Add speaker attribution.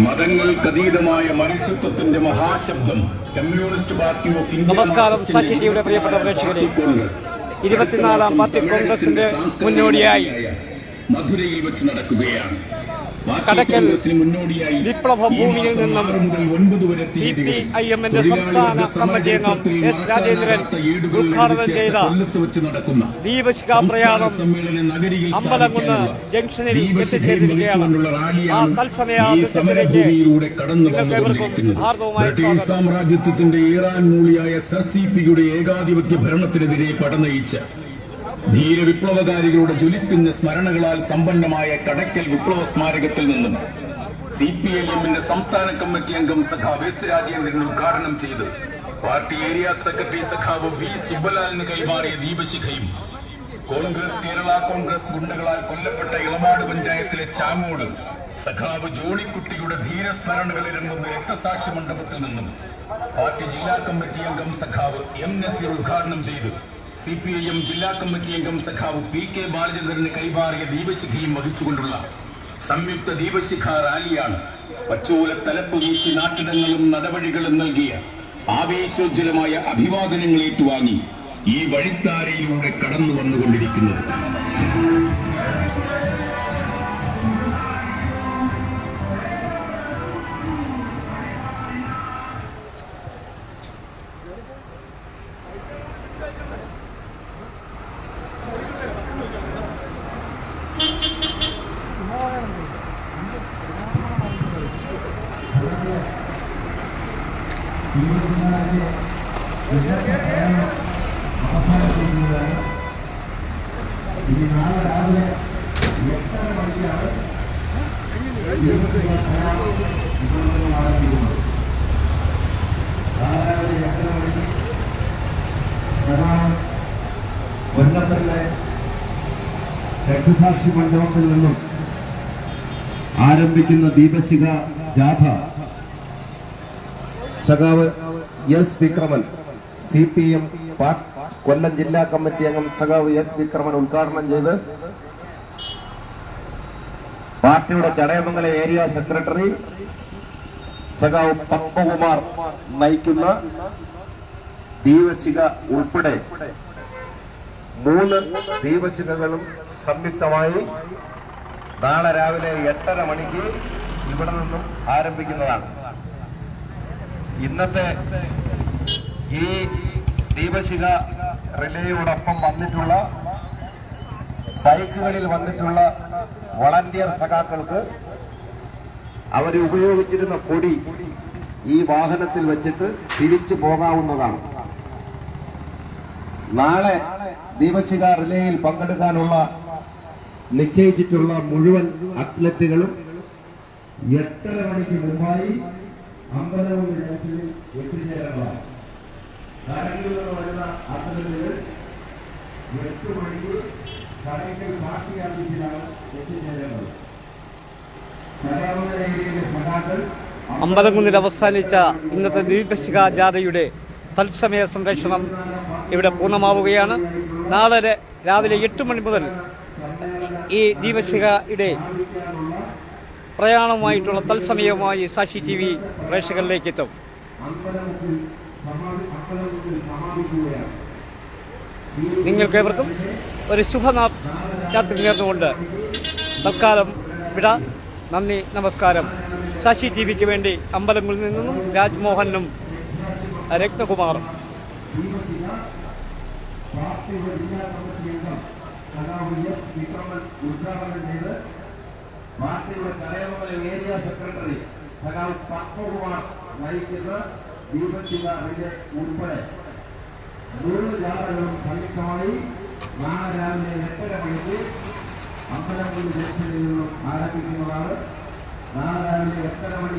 Speaker 1: മതങ്ങൾക്കതീതമായ മനുഷ്യത്വത്തിന്റെ മഹാശബ്ദം communist party of India.
Speaker 2: നമസ്കാരം. സാഹിത്യയുടെ പ്രിയപ്പെട്ട പ്രേക്ഷകരെ, 24ാം പാർട്ടി കോൺഗ്രസിന്റെ മുന്നോടിയായി
Speaker 1: മധുരയിൽ വെച്ച് നടക്കുകയാണ്.
Speaker 2: കടക്കൽ വിപ്ലവ ഭൂമിയിൽ നിന്നും CPIM-ന്റെ സംസ്ഥാന കമ്മിറ്റി അംഗം S. രാജേന്ദ്രൻ ഉദ്ഘാടനം ചെയ്ത ദീപശിഖ പ്രയാണം അമ്പലംകുന്ന് ജംഗ്ഷനിൽ എത്തിച്ചേർന്നിരിക്കുകയാണ്. ആ തത്സമയ
Speaker 1: ബ്രിട്ടീഷ് സാമ്രാജ്യത്വത്തിന്റെ ഈറാൻ മൂളിയായ SRCPയുടെ ഏകാധിപത്യ ഭരണത്തിനെതിരെ പടനയിച്ച ധീര വിപ്ലവകാരികളുടെ ജ്വലിക്കുന്ന സ്മരണകളാൽ സമ്പന്നമായ കടക്കൽ വിപ്ലവ സ്മാരകത്തിൽ നിന്നും CPIM-ന്റെ സംസ്ഥാന കമ്മിറ്റി അംഗം സഖാവ് S. രാജേന്ദ്രൻ ഉദ്ഘാടനം ചെയ്ത് പാർട്ടി ഏരിയ സെക്രട്ടറി സഖാവ് V. സുബ്ബലാലിന് കൈമാറിയ ദീപശിഖയും കോൺഗ്രസ് കേരള കോൺഗ്രസ് ഗുണ്ടകളാൽ കൊല്ലപ്പെട്ട ഇളമാട് പഞ്ചായത്തിലെ ചാങ്ങോട് സഖാവ് ജോണിക്കുട്ടിയുടെ ധീരസ്മരണകൾ ഇറങ്ങുന്ന രക്തസാക്ഷി മണ്ഡപത്തിൽ നിന്നും പാർട്ടി ജില്ലാ കമ്മിറ്റി അംഗം സഖാവ് M. നസീർ ഉദ്ഘാടനം ചെയ്തു. CPIM ജില്ലാ കമ്മിറ്റി അംഗം സഖാവ് P. K. ബാലചന്ദ്രന് കൈമാറിയ ദീപശിഖയും വഹിച്ചുകൊണ്ടുള്ള സംയുക്ത ദീപശിഖ റാലിയാണ് പച്ചോല തലപ്പ് വീശി നാട്ടിടങ്ങളും നടപടികളും നൽകിയ ആവേശോജ്വലമായ അഭിവാദനങ്ങൾ ഏറ്റുവാങ്ങി ഈ വഴിത്താരയിലൂടെ കടന്നു വന്നുകൊണ്ടിരിക്കുന്നത്.
Speaker 3: കൊല്ലപ്പെട്ട രക്തസാക്ഷി മണ്ഡപത്തിൽ നിന്നും ആരംഭിക്കുന്ന ദീപശിഖ ജാഥ സഖാവ് S. വിക്രമൻ CPM കൊല്ലം ജില്ലാ കമ്മിറ്റി അംഗം സഖാവ് S. വിക്രമൻ ഉദ്ഘാടനം ചെയ്ത് പാർട്ടിയുടെ ചടയമംഗലം ഏരിയ സെക്രട്ടറി സഖാവ് പത്മകുമാർ നയിക്കുന്ന ദീപശിഖ ഉൾപ്പെടെ 3 ദീപശിഖകളും സംയുക്തമായി നാളെ രാവിലെ 8:30 മണിക്ക് ഇവിടെ നിന്നും ആരംഭിക്കുന്നതാണ്. ഇന്നത്തെ ഈ ദീപശിഖ റിലേയോടൊപ്പം വന്നിട്ടുള്ള ബൈക്കുകളിൽ വന്നിട്ടുള്ള വളണ്ടിയർ സഖാക്കൾക്ക് അവർ ഉപയോഗിച്ചിരുന്ന കൊടി ഈ വാഹനത്തിൽ വെച്ചിട്ട് തിരിച്ചു പോകാവുന്നതാണ്. നാളെ ദീപശിഖ റിലേയിൽ പങ്കെടുക്കാനുള്ള നിശ്ചയിച്ചിട്ടുള്ള മുഴുവൻ അത്ലറ്റുകളും 8:30 മണിക്ക് മുമ്പായി അമ്പലം ജംഗ്ഷനിൽ എത്തിച്ചേരേണ്ടതാണ്. കടകിൽ നിന്ന് വരുന്ന അത്ലറ്റുകൾ 8 മണിക്ക് കടയ്ക്കൽ പാർട്ടി ഓഫീസിലാണ് എത്തിച്ചേരേണ്ടത്. കടയാവുന്ന ഏരിയയിലെ സഖാക്കൾ
Speaker 2: അമ്പലംകുന്നിൽ അവസാനിച്ച ഇന്നത്തെ ദീപശിഖ ജാഥയുടെ തത്സമയ സംരക്ഷണം ഇവിടെ പൂർണ്ണമാവുകയാണ്. നാളെ രാവിലെ 8 മണി മുതൽ ഈ ദീപശിഖയുടെ പ്രയാണവുമായിട്ടുള്ള തത്സമയമായി സാക്ഷി TV പ്രേക്ഷകരിലേക്ക് എത്തും. നിങ്ങൾക്കേവർക്കും ഒരു ശുഭരാത്രി നേർന്നുകൊണ്ട് തൽക്കാലം വിട. നന്ദി, നമസ്കാരം. സാക്ഷി TVക്ക് വേണ്ടി അമ്പലങ്ങളിൽ നിന്നും രാജ്മോഹനും രത്നകുമാറും.
Speaker 3: പാർട്ടിയുടെ ചടയമംഗലം ഏരിയ സെക്രട്ടറി സഖാവ് പത്മകുമാർ നയിക്കുന്ന ദീപശിഖ റിലേ ഉൾപ്പെടെ 3 ജാഥകളും സംയുക്തമായി നാളെ രാവിലെ 8:30 മണിക്ക് അമ്പലംകുന്ന് ജംഗ്ഷനിൽ നിന്നും ആരംഭിക്കുന്നതാണ്. നാളെ രാവിലെ 8:30 മണി